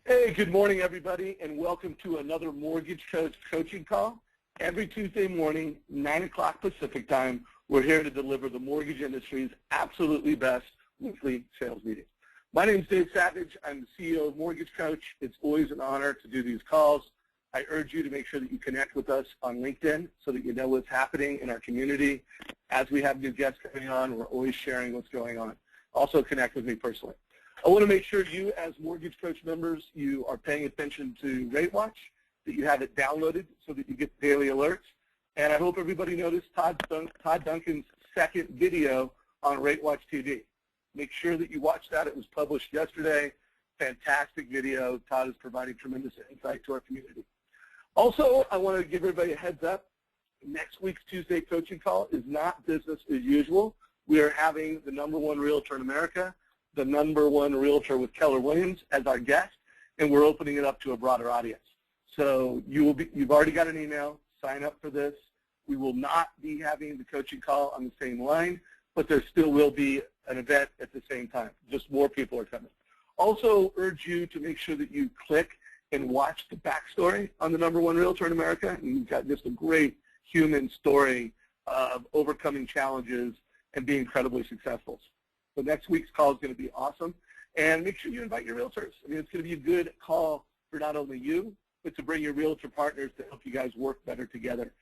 Hey, good morning, everybody, and welcome to another Mortgage Coach coaching call. Every Tuesday morning, 9 o'clock Pacific time, we're here to deliver the mortgage industry's absolutely best weekly sales meeting. My name is Dave Savage. I'm the CEO of Mortgage Coach. It's always an honor to do these calls. I urge you to make sure that you connect with us on LinkedIn so that you know what's happening in our community. As we have new guests coming on, we're always sharing what's going on. Also connect with me personally. I want to make sure you, as Mortgage Coach members, you are paying attention to Rate Watch, that you have it downloaded so that you get daily alerts. And I hope everybody noticed Todd Duncan's second video on Rate Watch TV. Make sure that you watch that. It was published yesterday. Fantastic video. Todd is providing tremendous insight to our community. Also, I want to give everybody a heads up. Next week's Tuesday coaching call is not business as usual. We are having the #1 realtor in America, the #1 realtor with Keller Williams as our guest, and we're opening it up to a broader audience. So you've already got an email. Sign up for this. We will not be having the coaching call on the same line, but there still will be an event at the same time. Just more people are coming. Also urge you to make sure that you click and watch the backstory on the #1 realtor in America. And you've got just a great human story of overcoming challenges and being incredibly successful. So next week's call is going to be awesome. And make sure you invite your realtors. I mean, it's going to be a good call for not only you, but to bring your realtor partners to help you guys work better together.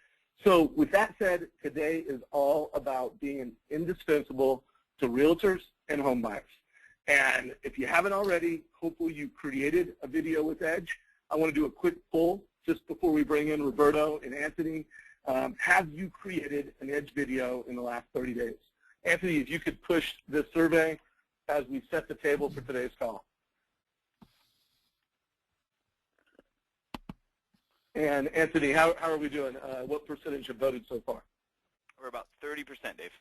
So with that said, today is all about being indispensable to realtors and home buyers. And if you haven't already, hopefully you created a video with Edge. I want to do a quick poll just before we bring in Roberto and Anthony. Have you created an Edge video in the last 30 days? Anthony, if you could push this survey as we set the table for today's call. And Anthony, how are we doing? What percentage have voted so far? We're about 30%, Dave.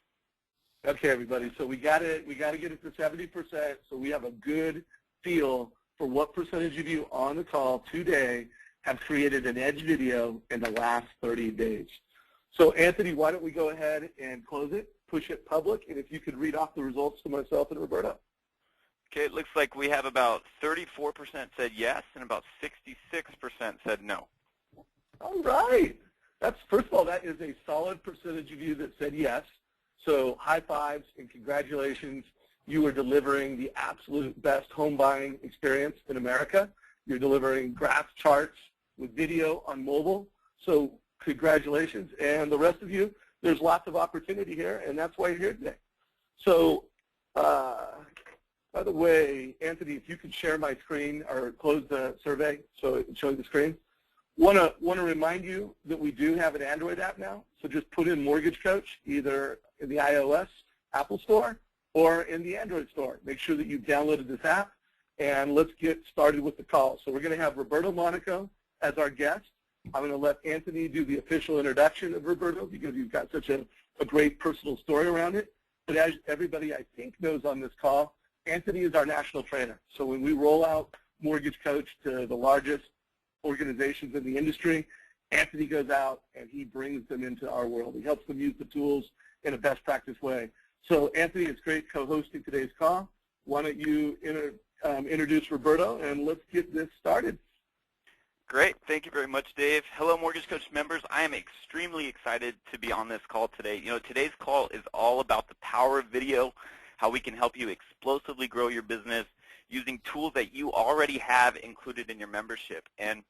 Okay, everybody. So we got to get it to 70%. So we have a good feel for what percentage of you on the call today have created an Edge video in the last 30 days. So Anthony, why don't we go ahead and close it, push it public, and if you could read off the results to myself and Roberto. Okay, it looks like we have about 34% said yes and about 66% said no. All right. First of all, that is a solid percentage of you that said yes. So high fives and congratulations. You are delivering the absolute best home buying experience in America. You're delivering graph charts with video on mobile. So congratulations. And the rest of you, there's lots of opportunity here, and that's why you're here today. So by the way, Anthony, if you could share my screen or close the survey so it's showing the screen. Want to remind you that we do have an Android app now. So just put in Mortgage Coach either in the iOS Apple Store or in the Android Store. Make sure that you've downloaded this app, and let's get started with the call. So we're going to have Roberto Monaco as our guest. I'm going to let Anthony do the official introduction of Roberto because you've got such a great personal story around it. But as everybody I think knows on this call, Anthony is our national trainer. So when we roll out Mortgage Coach to the largest organizations in the industry, Anthony goes out and he brings them into our world. He helps them use the tools in a best practice way. So Anthony, it's great co-hosting today's call. Why don't you introduce Roberto, and let's get this started. Great. Thank you very much, Dave. Hello, Mortgage Coach members. I am extremely excited to be on this call today. You know, today's call is all about the power of video, how we can help you explosively grow your business using tools that you already have included in your membership. And,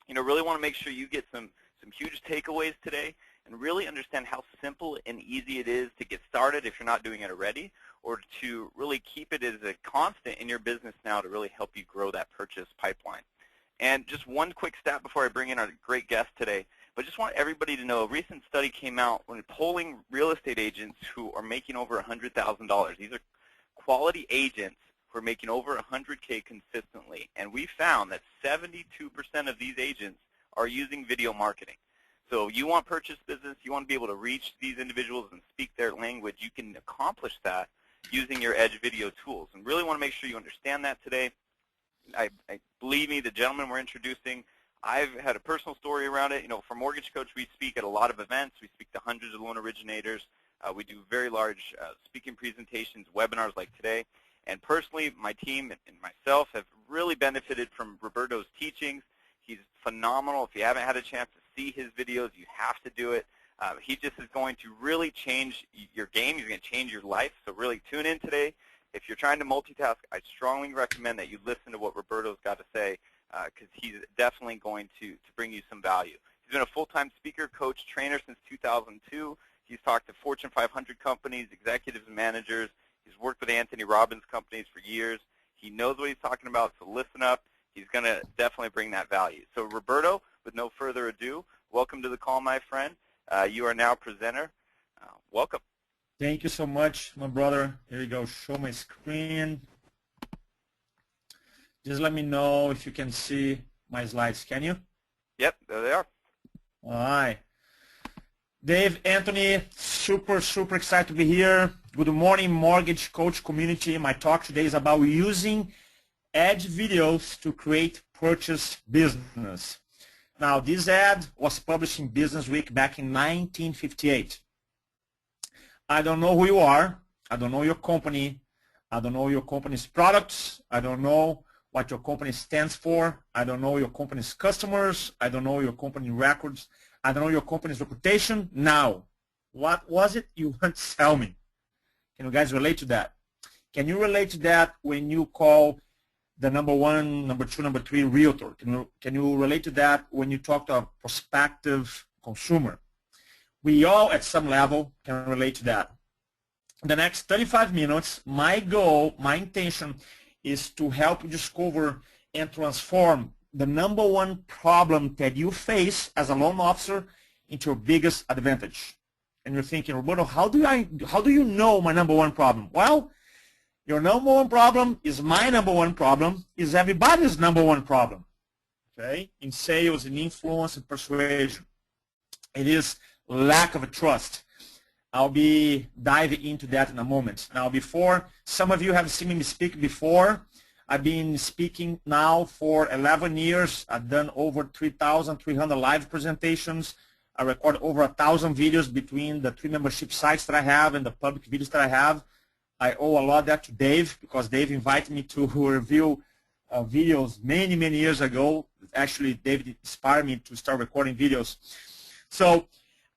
you know, really want to make sure you get some huge takeaways today and really understand how simple and easy it is to get started if you're not doing it already, or to really keep it as a constant in your business now to really help you grow that purchase pipeline. And just one quick stat before I bring in our great guest today, but just want everybody to know a recent study came out when polling real estate agents who are making over $100,000. These are quality agents who are making over $100K consistently, and we found that 72% of these agents are using video marketing. So you want purchase business, you want to be able to reach these individuals and speak their language, you can accomplish that using your Edge video tools. And really want to make sure you understand that today. I believe me, the gentleman we're introducing, I've had a personal story around it. You know, for Mortgage Coach, we speak at a lot of events. We speak to hundreds of loan originators. We do very large speaking presentations, webinars like today. And personally, my team and myself have really benefited from Roberto's teachings. He's phenomenal. If you haven't had a chance to see his videos, you have to do it. He just is going to really change your game. He's going to change your life. So really tune in today. If you're trying to multitask, I strongly recommend that you listen to what Roberto's got to say, because he's definitely going to bring you some value. He's been a full-time speaker, coach, trainer since 2002. He's talked to Fortune 500 companies, executives and managers. He's worked with Anthony Robbins companies for years. He knows what he's talking about, so listen up. He's going to definitely bring that value. So Roberto, with no further ado, welcome to the call, my friend. You are now presenter. Welcome. Thank you so much, my brother. Here you go. Show my screen. Just let me know if you can see my slides. Can you? Yep, there they are. All right. Dave, Anthony, super excited to be here. Good morning, mortgage coach community. My talk today is about using ad videos to create purchase business. Now, this ad was published in Business Week back in 1958. I don't know who you are. I don't know your company. I don't know your company's products. I don't know what your company stands for. I don't know your company's customers. I don't know your company records. I don't know your company's reputation. Now, what was it you want to sell me? Can you guys relate to that? Can you relate to that when you call the number one, number two, number three realtor? Can you relate to that when you talk to a prospective consumer? We all, at some level, can relate to that. In the next 35 minutes, my goal, my intention is to help you discover and transform the number one problem that you face as a loan officer into your biggest advantage. And you're thinking, Roberto, how do you know my number one problem? Well, your number one problem is my number one problem, is everybody's number one problem, okay? In sales, in influence, and persuasion. It is lack of trust. I'll be diving into that in a moment. Now, before, some of you have seen me speak before. I've been speaking now for 11 years. I've done over 3,300 live presentations. I record over 1,000 videos between the 3 membership sites that I have and the public videos that I have. I owe a lot of that to Dave, because Dave invited me to review videos many years ago. Actually, Dave inspired me to start recording videos. So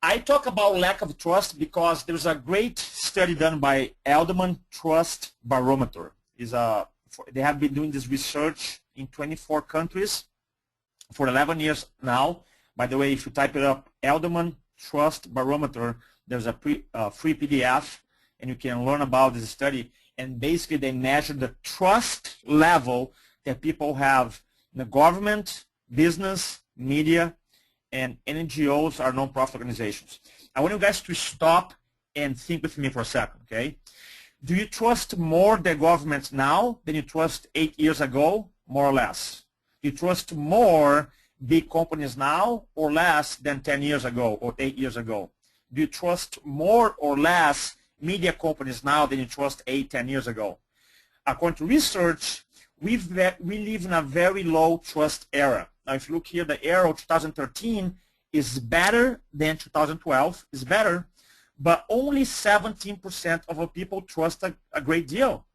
I talk about lack of trust because there's a great study done by Edelman Trust Barometer. They have been doing this research in 24 countries for 11 years now. By the way, if you type it up, Edelman Trust Barometer, there's a free PDF, and you can learn about this study. And basically, they measure the trust level that people have in the government, business, media, and NGOs are nonprofit organizations. I want you guys to stop and think with me for a second, okay? Do you trust more the government now than you trust 8 years ago, more or less? Do you trust more big companies now or less than 10 years ago or 8 years ago? Do you trust more or less media companies now than you trust 8, 10 years ago? According to research, we live in a very low trust era. Now, if you look here, the era of 2013 is better than 2012, is better, but only 17% of our people trust a great deal,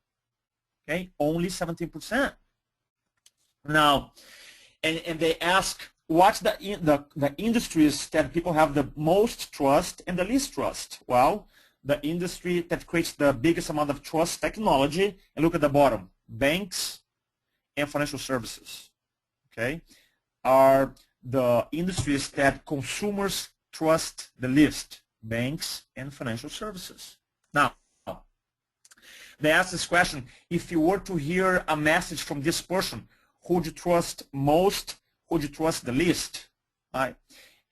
okay? Only 17%. Now, and they ask, what's the industries that people have the most trust and the least trust? Well, the industry that creates the biggest amount of trust, technology, and look at the bottom, banks and financial services, okay, are the industries that consumers trust the least, banks and financial services. Now, they ask this question, if you were to hear a message from this person, who would you trust most, who would you trust the least? Right?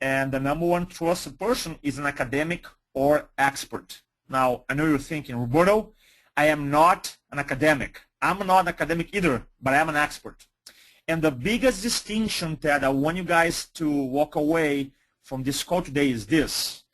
And the number one trusted person is an academic or expert. Now, I know you're thinking, Roberto, I am not an academic. I'm not an academic either, but I'm an expert. And the biggest distinction that I want you guys to walk away from this call today is this.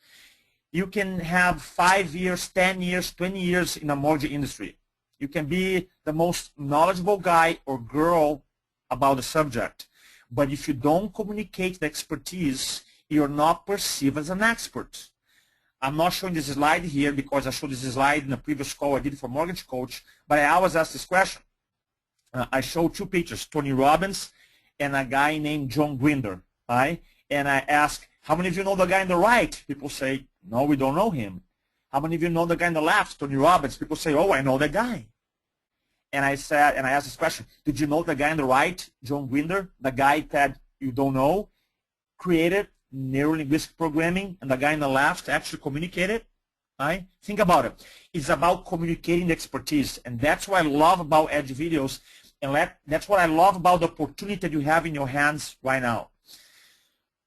You can have 5 years, 10 years, 20 years in the mortgage industry. You can be the most knowledgeable guy or girl about the subject. But if you don't communicate the expertise, you're not perceived as an expert. I'm not showing this slide here because I showed this slide in a previous call I did for Mortgage Coach, but I always ask this question. I showed two pictures, Tony Robbins and a guy named John Grinder, right? And I ask, how many of you know the guy on the right? People say, no, we don't know him. How many of you know the guy on the left, Tony Robbins? People say, oh, I know that guy. And I asked this question, did you know the guy on the right, John Grinder, the guy that you don't know, created neuro-linguistic programming, and the guy on the left actually communicated? Right? Think about it. It's about communicating the expertise, and that's what I love about Edge videos, and that's what I love about the opportunity that you have in your hands right now.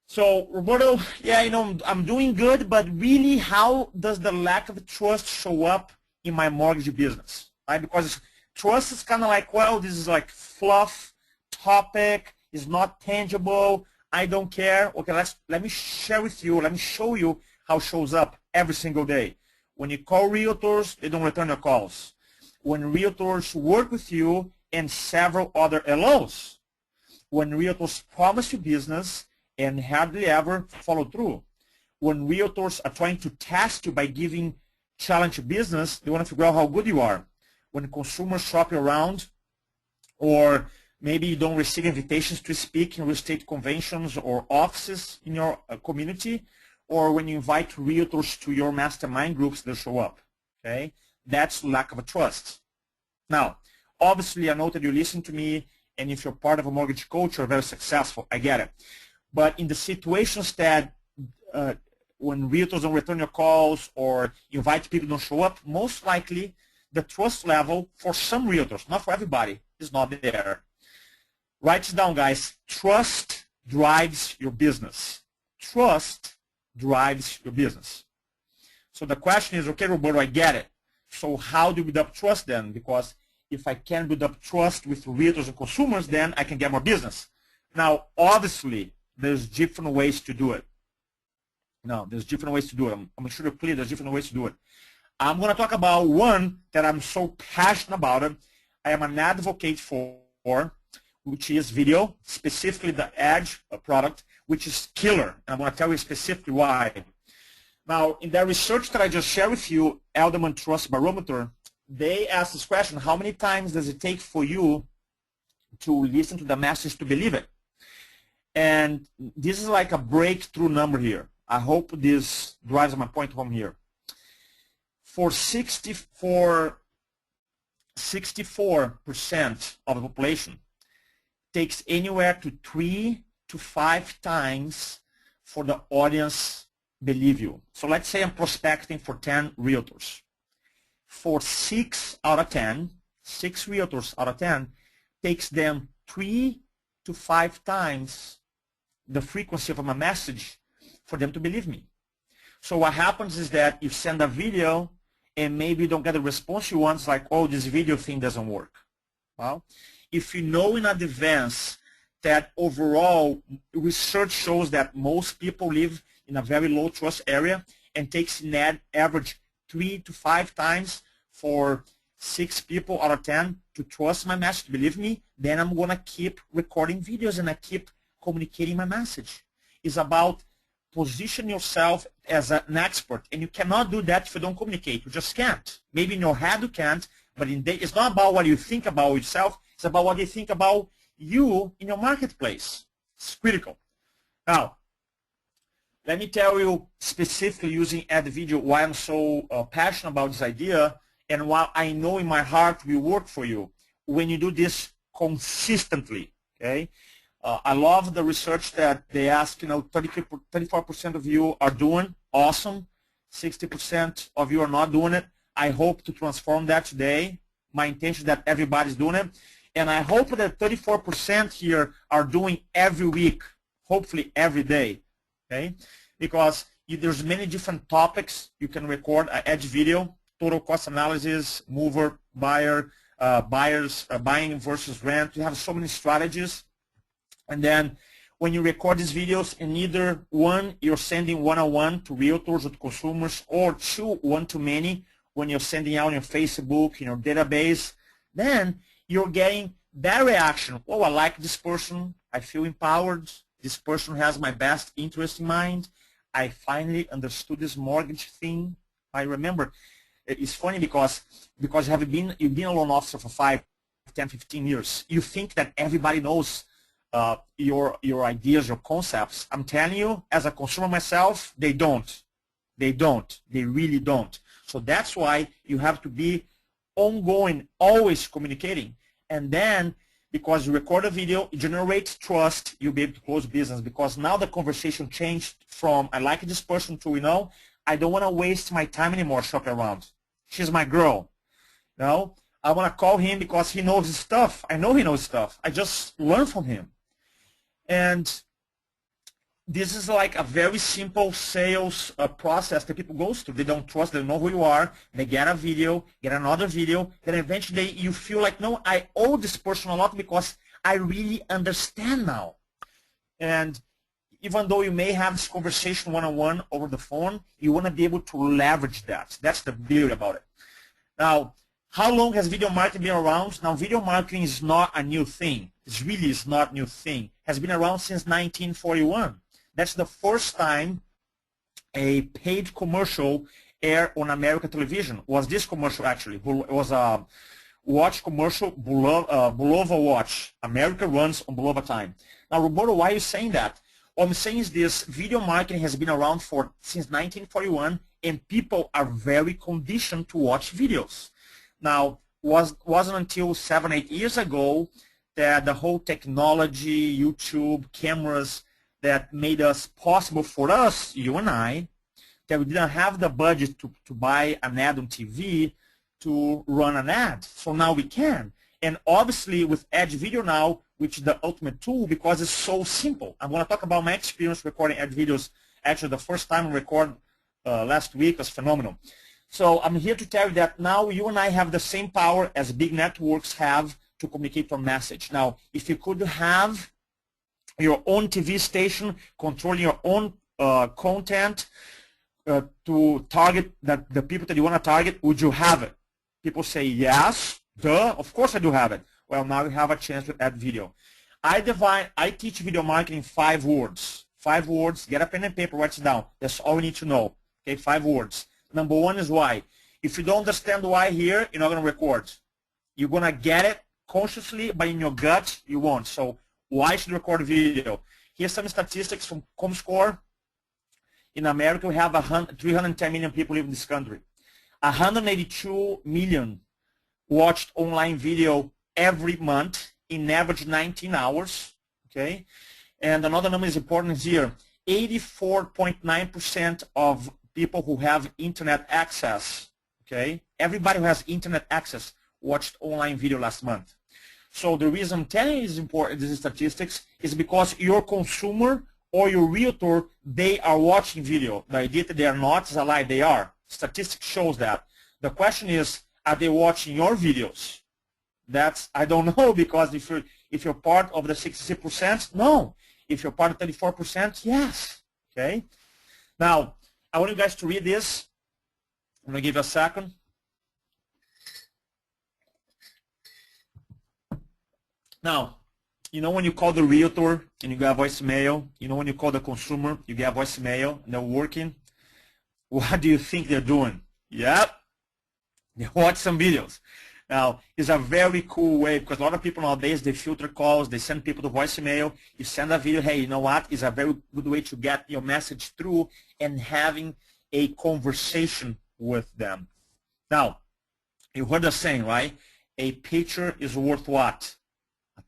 So, Roberto, yeah, you know, I'm doing good, but really, how does the lack of trust show up in my mortgage business? Right? Because trust is kind of like, well, this is like fluff topic, it's not tangible, I don't care. Okay, let me share with you, let me show you how it shows up every single day. When you call realtors, they don't return your calls. When realtors work with you and several other LOs. When realtors promise you business and hardly ever follow through. When realtors are trying to test you by giving challenge to business, they want to figure out how good you are. When consumers shop you around, or maybe you don't receive invitations to speak in real estate conventions or offices in your community, or when you invite realtors to your mastermind groups, they'll show up. Okay? That's lack of a trust. Now, obviously, I know that you listen to me, and if you're part of a mortgage coach, you're very successful. I get it. But in the situations that when realtors don't return your calls or invite people don't show up, most likely the trust level for some realtors, not for everybody, is not there. Write it down, guys. Trust drives your business. Trust drives your business. So the question is, okay, Roberto, I get it. So how do we build up trust then? Because if I can build up trust with realtors and consumers, then I can get more business. Now, obviously, there's different ways to do it. No, there's different ways to do it. I'm sure you're clear there's different ways to do it. I'm going to talk about one that I'm so passionate about it. I am an advocate for, which is video, specifically the Edge product, which is killer. I'm going to tell you specifically why. Now, in that research that I just shared with you, Elderman Trust Barometer, they asked this question, how many times does it take for you to listen to the message to believe it? And this is like a breakthrough number here. I hope this drives my point home here. For 64% of the population, takes anywhere to 3 to 5 times for the audience believe you. So let's say I'm prospecting for 10 realtors. For 6 out of 10, 6 realtors out of 10, takes them 3 to 5 times the frequency of my message for them to believe me. So what happens is that you send a video and maybe you don't get the response you want. It's like, oh, this video thing doesn't work. Well, if you know in advance that overall research shows that most people live in a very low trust area and takes in average 3 to 5 times for 6 people out of 10 to trust my message, believe me, then I'm going to keep recording videos and I keep communicating my message. It's about position yourself as an expert, and you cannot do that if you don't communicate. You just can't. Maybe in your head you can't, but it's not about what you think about yourself. It's about what you think about you in your marketplace. It's critical. Now, let me tell you specifically using Ad Video why I'm so passionate about this idea and why I know in my heart will work for you when you do this consistently. Okay. I love the research that they ask, 34% of you are doing awesome, 60% of you are not doing it. I hope to transform that today. My intention is that everybody's doing it. And I hope that 34% here are doing every week, hopefully every day, okay? Because there's many different topics you can record. Edge video, total cost analysis, mover, buyer, buyers, buying versus rent. You have so many strategies. And then when you record these videos, in either one, you're sending one-on-one to realtors or to consumers, or 2, one-to-many, when you're sending out on your Facebook, in your database, then you're getting that reaction. Oh, I like this person. I feel empowered. This person has my best interest in mind. I finally understood this mortgage thing. I remember, it's funny because you've been a loan officer for 5, 10, 15 years. You think that everybody knows your ideas, your concepts. I'm telling you, as a consumer myself, they don't. They don't. They really don't. So that's why you have to be ongoing, always communicating. And then, because you record a video, it generates trust, you'll be able to close business. Because now the conversation changed from, I like this person, to, you know, I don't want to waste my time anymore shopping around. She's my girl. You know, I want to call him because he knows his stuff. I know he knows stuff. I just learn from him. And this is like a very simple sales process that people go through. They don't trust, they don't know who you are. They get a video, get another video, then eventually you feel like, no, I owe this person a lot because I really understand now. And even though you may have this conversation one-on-one over the phone, you want to be able to leverage that. That's the beauty about it. Now, how long has video marketing been around? Now, video marketing is not a new thing. It really is not a new thing. It has been around since 1941. That's the first time a paid commercial aired on American television. Was this commercial actually? It was a watch commercial, Bulova watch. America runs on Bulova time. Now, Roberto, why are you saying that? What I'm saying is this: video marketing has been around since 1941, and people are very conditioned to watch videos. Now, wasn't until 7, 8 years ago that the whole technology, YouTube, cameras, that made us possible for us, you and I, that we didn't have the budget to buy an ad on TV to run an ad. So now we can. And obviously with Edge Video now, which is the ultimate tool because it's so simple. I'm going to talk about my experience recording Edge videos. Actually, the first time I recorded last week was phenomenal. So I'm here to tell you that now you and I have the same power as big networks have to communicate our message. Now, if you could have your own TV station, controlling your own content to target the people that you want to target, would you have it? People say, yes, duh, of course I do have it. Well, now you have a chance to add video. I teach video marketing in 5 words. 5 words, get a pen and paper, write it down. That's all you need to know. Okay, 5 words. Number 1 is why. If you don't understand why here, you're not going to record. You're going to get it consciously, but in your gut, you won't. So why should you record a video? Here's some statistics from ComScore. In America, we have 310 million people live in this country. 182 million watched online video every month in average 19 hours. Okay, and another number is important here. 84.9% of people who have internet access, okay, everybody who has internet access watched online video last month. So the reason I'm telling you is important, these statistics, is because your consumer or your realtor, they are watching video. The idea that they are not is a lie. They are. Statistics shows that. The question is, are they watching your videos? That's, I don't know, because if you're part of the 66%, no. If you're part of 34%, yes. Okay. Now, I want you guys to read this. I'm going to give you a second. Now, you know when you call the realtor and you get a voicemail, you know when you call the consumer, you get a voicemail and they're working, what do you think they're doing? Yep, they watch some videos. Now, it's a very cool way because a lot of people nowadays, they filter calls, they send people to voicemail, you send a video, hey, you know what, it's a very good way to get your message through and having a conversation with them. Now, you heard the saying, right? A picture is worth what?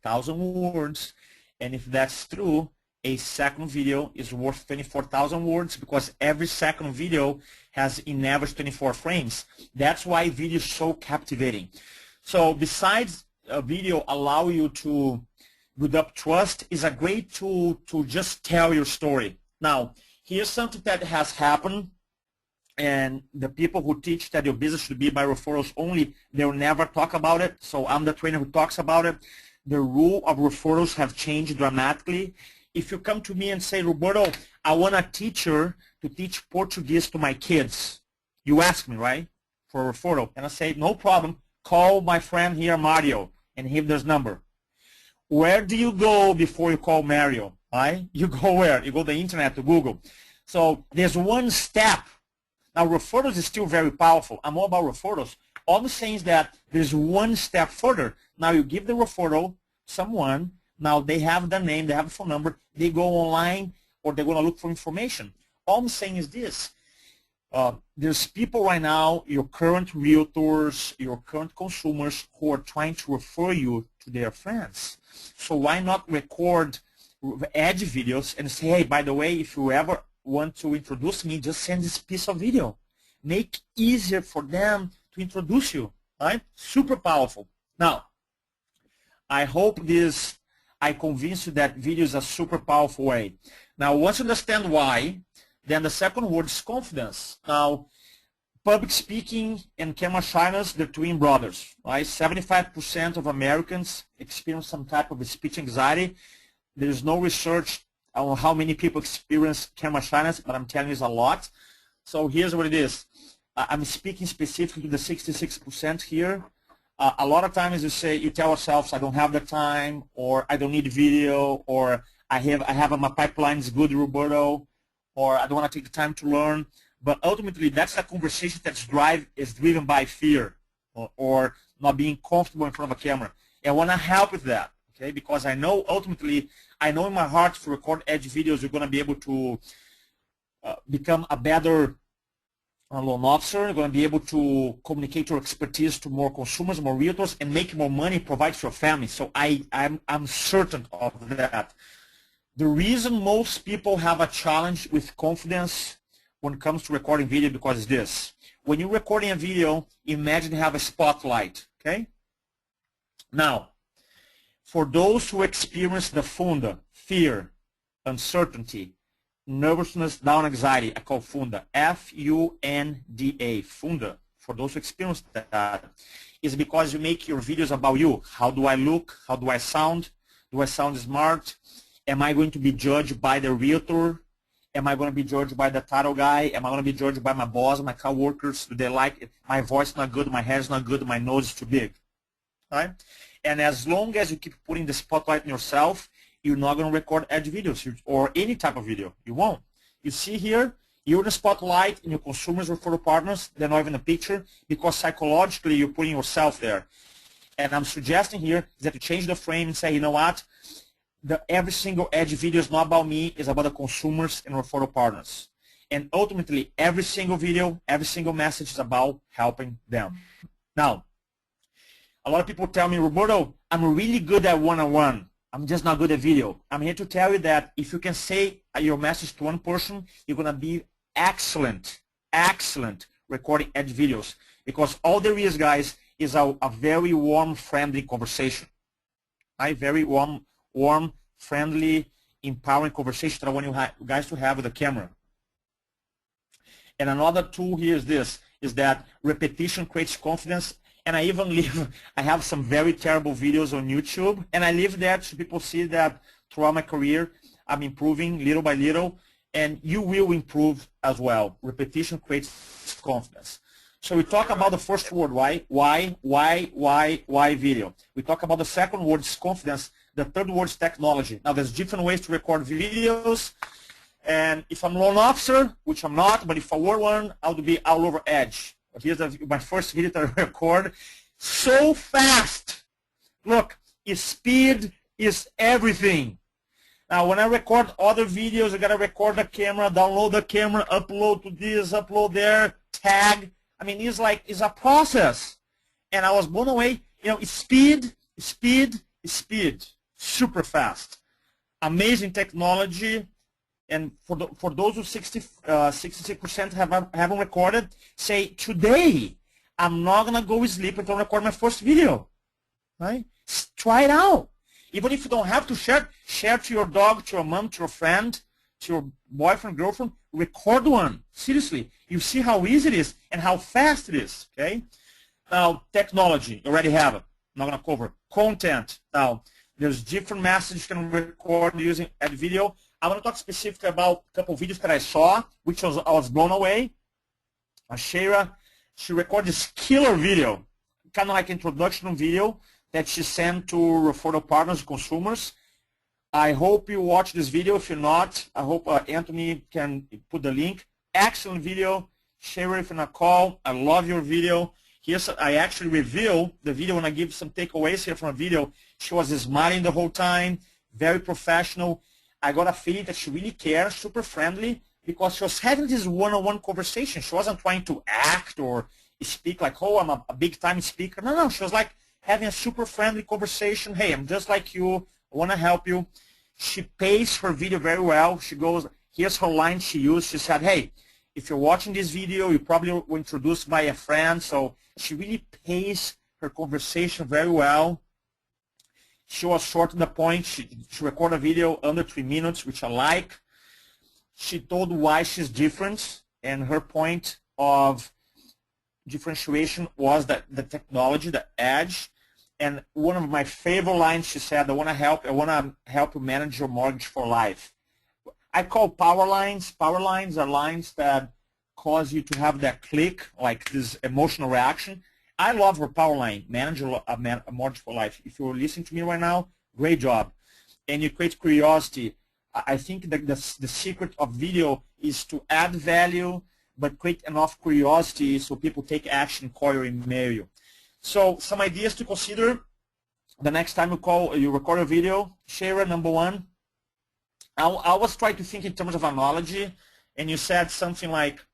1,000 words, and if that's true, a second video is worth 24,000 words because every second video has in average 24 frames. That's why video is so captivating. So besides a video allow you to build up trust, is a great tool to just tell your story. Now, here's something that has happened, and the people who teach that your business should be by referrals only, they'll never talk about it. So I'm the trainer who talks about it. The rule of referrals have changed dramatically. If you come to me and say, Roberto, I want a teacher to teach Portuguese to my kids. You ask me, right, for a referral. And I say, no problem. Call my friend here, Mario, and give this number. Where do you go before you call Mario? Right? You go where? You go to the internet, to Google. So there's one step. Now referrals is still very powerful. I'm all about referrals. All I'm saying is that there's one step further. Now you give the referral someone. Now they have the name, they have a phone number. They go online or they're going to look for information. All I'm saying is this. There's people right now, your current realtors, your current consumers who are trying to refer you to their friends. So why not record ad videos and say, hey, by the way, if you ever want to introduce me, just send this piece of video. Make it easier for them to introduce you, right? Super powerful. Now, I hope I convince you that video is a super powerful way. Now, once you understand why, then the second word is confidence. Now, public speaking and camera shyness, they're twin brothers, right? 75% of Americans experience some type of speech anxiety. There's no research on how many people experience camera shyness, but I'm telling you it's a lot. So here's what it is. I'm speaking specifically to the 66% here. A lot of times you tell yourselves, I don't have the time, or I don't need video, or I have my pipeline is good, Roberto, or I don't want to take the time to learn. But ultimately, that's a conversation that's driven by fear or not being comfortable in front of a camera. And I want to help with that, okay? Because I know ultimately, I know in my heart to record edge videos, you're going to be able to become a better loan officer. You're going to be able to communicate your expertise to more consumers, more realtors, and make more money, provide for your family. So I'm certain of that. The reason most people have a challenge with confidence when it comes to recording video because it's this. When you're recording a video, imagine you have a spotlight, okay? Now, for those who experience the funda, fear, uncertainty, nervousness, down anxiety, I call funda, F-U-N-D-A, funda. For those who experience that, is because you make your videos about you. How do I look? How do I sound? Do I sound smart? Am I going to be judged by the realtor? Am I going to be judged by the title guy? Am I going to be judged by my boss, my coworkers? Do they like it? My voice is not good, my hair is not good, my nose is too big. Right? And as long as you keep putting the spotlight on yourself, you're not going to record edge videos or any type of video. You won't. You see here, you're in the spotlight and your consumers, referral partners, they're not even in the picture because psychologically you're putting yourself there. And I'm suggesting here is that you change the frame and say, you know what? Every single edge video is not about me, it's about the consumers and referral partners. And ultimately, every single video, every single message is about helping them. Now, a lot of people tell me, Roberto, I'm really good at one-on-one. I'm just not good at video. I'm here to tell you that if you can say your message to one person, you're going to be excellent recording edge videos. Because all there is, guys, is a very warm, friendly conversation. Right? Very warm, friendly, empowering conversation that I want you guys to have with the camera. And another tool here is this, is that repetition creates confidence. And I have some very terrible videos on YouTube, and I leave that so people see that throughout my career, I'm improving little by little, and you will improve as well. Repetition creates confidence. So we talk about the first word, why video. We talk about the second word is confidence. The third word is technology. Now there's different ways to record videos, and if I'm a loan officer, which I'm not, but if I were one, I would be all over edge. Here's my first video that I record. So fast. Look, speed is everything. Now, when I record other videos, I got to record the camera, download the camera, upload to this, upload there, tag. I mean, it's a process. And I was blown away. You know, speed. Super fast. Amazing technology. And for those who 66% haven't recorded, say, today, I'm not going to go sleep until I record my first video. Right? Try it out. Even if you don't have to share to your dog, to your mom, to your friend, to your boyfriend, girlfriend, record one. Seriously. You see how easy it is and how fast it is. Okay? Now, technology. You already have it. I'm not going to cover. Content. Now, there's different messages you can record using a video. I want to talk specifically about a couple of videos that I saw, which I was blown away. Shayra, she recorded this killer video, kind of like introduction video that she sent to referral partners, consumers. I hope you watch this video. If you're not, I hope Anthony can put the link. Excellent video. Share it in a call. I love your video. Here's, I actually reveal the video when I give some takeaways here from a video. She was smiling the whole time, very professional. I got a feeling that she really cares, super friendly, because she was having this one-on-one conversation. She wasn't trying to act or speak like, oh, I'm a big-time speaker. No, she was like having a super friendly conversation. Hey, I'm just like you. I want to help you. She paced her video very well. She goes, here's her line she used. She said, hey, if you're watching this video, you probably were introduced by a friend. So she really paced her conversation very well. She was short to the point. She recorded a video under 3 minutes, which I like. She told why she's different, and her point of differentiation was that the technology, the edge. And one of my favorite lines, she said, I want to help you manage your mortgage for life. I call power lines. Power lines are lines that cause you to have that click, like this emotional reaction. I love her power line, manage a mortgage for life. If you're listening to me right now, great job. And you create curiosity. I think that the secret of video is to add value, but create enough curiosity so people take action, call you, email you. So some ideas to consider the next time you record a video. Share number one. I was trying to think in terms of analogy, and you said something like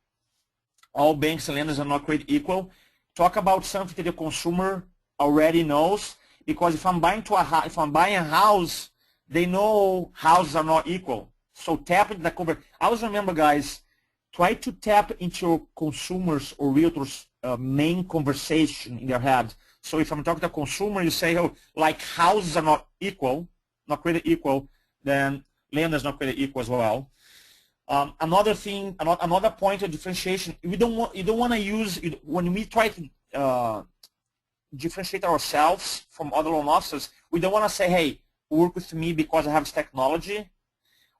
all banks and lenders are not created equal. Talk about something that the consumer already knows, because if I'm buying a house, they know houses are not equal. So tap into the conversation. I always remember, guys, try to tap into your consumers or realtors' main conversation in their head. So if I'm talking to a consumer, you say, oh, like houses are not equal, not created equal, then lenders not created equal as well. Another thing, another point of differentiation, you don't want to use, when we try to differentiate ourselves from other loan officers, we don't want to say, hey, work with me because I have technology,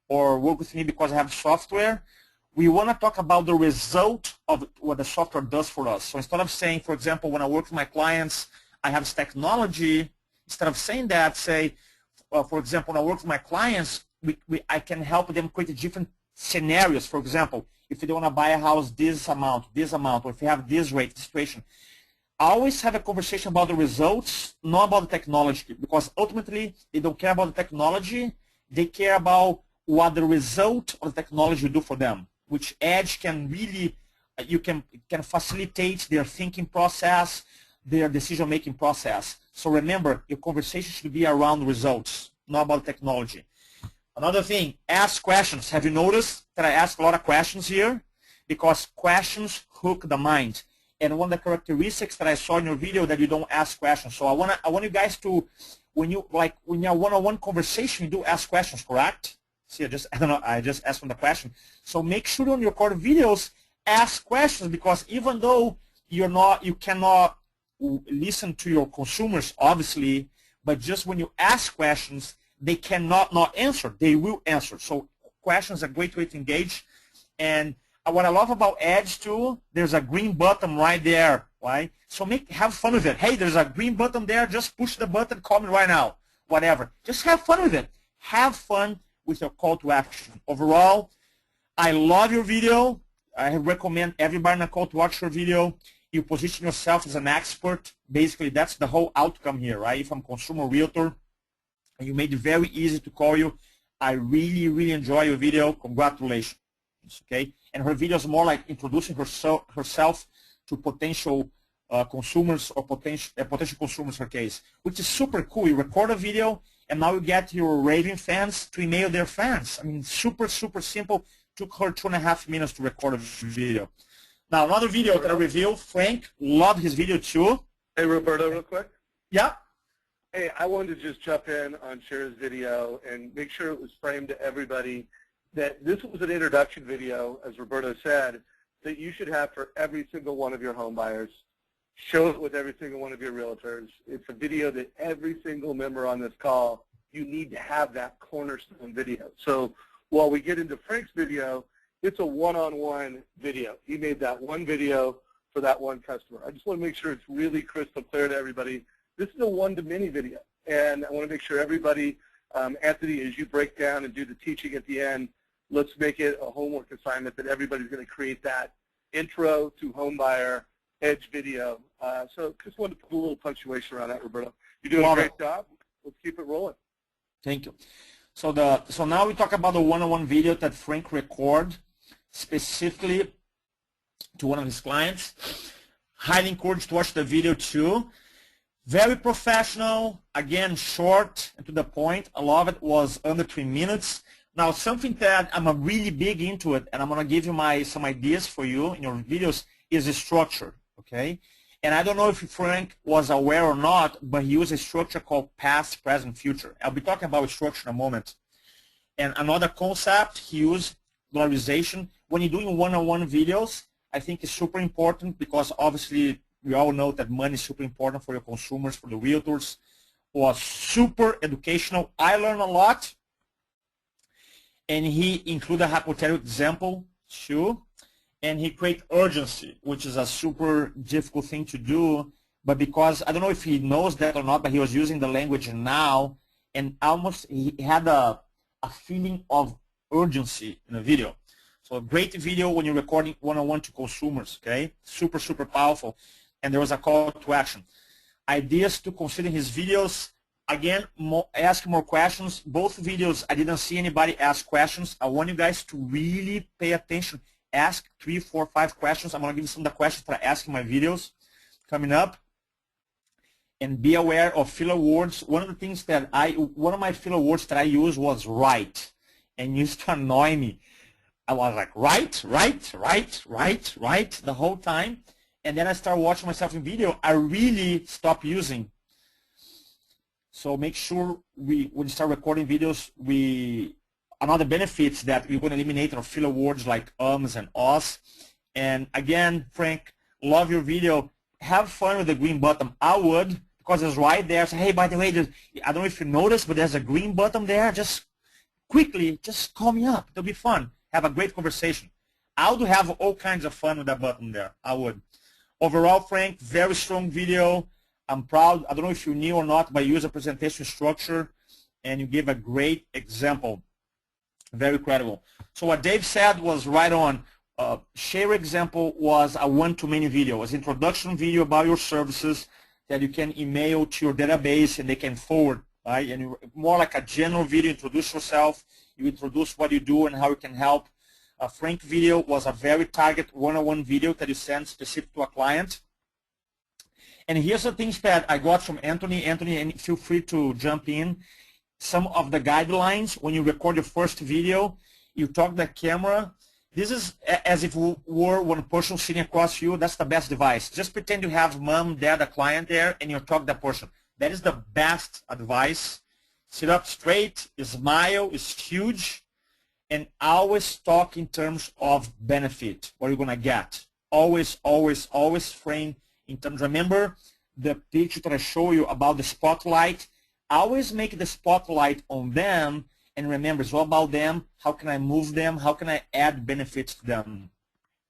or work with me because I have software. We want to talk about the result of what the software does for us. So instead of saying, for example, when I work with my clients, I have technology, instead of saying that, say, for example, when I work with my clients, I can help them create different scenarios. For example, if they want to buy a house this amount, or if they have this rate, this situation. I always have a conversation about the results, not about the technology, because ultimately they don't care about the technology. They care about what the result of the technology will do for them, which edge can really, can facilitate their thinking process, their decision-making process. So remember, your conversation should be around results, not about technology. Another thing, ask questions. Have you noticed that I ask a lot of questions here? Because questions hook the mind. And one of the characteristics that I saw in your video that you don't ask questions. So I want you guys to, when you have one-on-one conversation, you do ask questions, correct? See, I just asked them the question. So make sure on your recorded videos, ask questions, because even though you cannot listen to your consumers, obviously, but just when you ask questions, they cannot not answer. They will answer. So questions are a great way to engage. And what I love about Edge too, there's a green button right there, right? So have fun with it. Hey, there's a green button there. Just push the button, call me right now, whatever. Just have fun with it. Have fun with your call to action. Overall, I love your video. I recommend everybody in the call to watch your video. You position yourself as an expert. Basically, that's the whole outcome here, right? If I'm a consumer realtor, and you made it very easy to call you, I really, really enjoy your video. Congratulations, okay? And her video is more like introducing herself to potential consumers or potential consumers, her case, which is super cool. You record a video, and now you get your raving fans to email their fans. I mean, super, super simple. Took her 2.5 minutes to record a video. Now, another video that I revealed, Frank, loved his video too. Hey, Roberto, real quick. Yeah. Hey, I wanted to just jump in on Shara's video and make sure it was framed to everybody that this was an introduction video, as Roberto said, that you should have for every single one of your home buyers. Show it with every single one of your realtors. It's a video that every single member on this call, you need to have that cornerstone video. So while we get into Frank's video, it's a one-on-one video. He made that one video for that one customer. I just want to make sure it's really crystal clear to everybody. This is a one-to-many video, and I want to make sure everybody Anthony, as you break down and do the teaching at the end, let's make it a homework assignment that everybody's going to create that intro to homebuyer edge video. So just wanted to put a little punctuation around that, Roberto. You're doing a great job. Let's keep it rolling. Thank you. So now we talk about the one-on-one video that Frank recorded specifically to one of his clients. Highly encouraged to watch the video too. Very professional, again, short and to the point. A lot of it was under 3 minutes. Now, something that I'm really big into it, and I'm going to give you some ideas for you in your videos, is the structure, okay? And I don't know if Frank was aware or not, but he used a structure called past, present, future. I'll be talking about structure in a moment. And another concept, he used dollarization. When you're doing one-on-one videos, I think it's super important because obviously we all know that money is super important for your consumers, for the realtors. It was super educational. I learned a lot. And he included a hypothetical example too. And he created urgency, which is a super difficult thing to do. But because, I don't know if he knows that or not, but he was using the language now. And almost he had a feeling of urgency in the video. So a great video when you're recording one-on-one to consumers, okay? Super, super powerful. And there was a call to action. Ideas to consider in his videos. Again, ask more questions. Both videos, I didn't see anybody ask questions. I want you guys to really pay attention. Ask 3, 4, 5 questions. I'm going to give you some of the questions that I ask in my videos coming up. And be aware of filler words. One of the things that one of my filler words that I used was right. And used to annoy me. I was like, right the whole time. And then I started watching myself in video. I really stopped using. So make sure when you start recording videos, another benefits that we're going to eliminate are filler words like ums and ahs. And again, Frank, love your video. Have fun with the green button. I would, because it's right there. Say, hey, by the way, I don't know if you noticed, but there's a green button there. Just quickly, just call me up. It'll be fun. Have a great conversation. I would have all kinds of fun with that button there. I would. Overall, Frank, very strong video. I'm proud. I don't know if you knew or not, but you use a presentation structure, and you gave a great example. Very credible. So what Dave said was right on. Share example was a one-to-many video. It was an introduction video about your services that you can email to your database, and they can forward. Right? And more like a general video. Introduce yourself. You introduce what you do and how you can help. Frank video was a very target one-on-one video that you send specific to a client. And here's the things that I got from Anthony. Anthony, and feel free to jump in. Some of the guidelines when you record your first video, you talk to the camera. This is as if you were one person sitting across you. That's the best device. Just pretend you have mom, dad, a client there, and you talk to that person. That is the best advice. Sit up straight, smile, is huge. And always talk in terms of benefit, what you're going to get. Always, always, always frame in terms. Remember the picture that I show you about the spotlight? Always make the spotlight on them, and remember, it's all about them. How can I move them? How can I add benefits to them?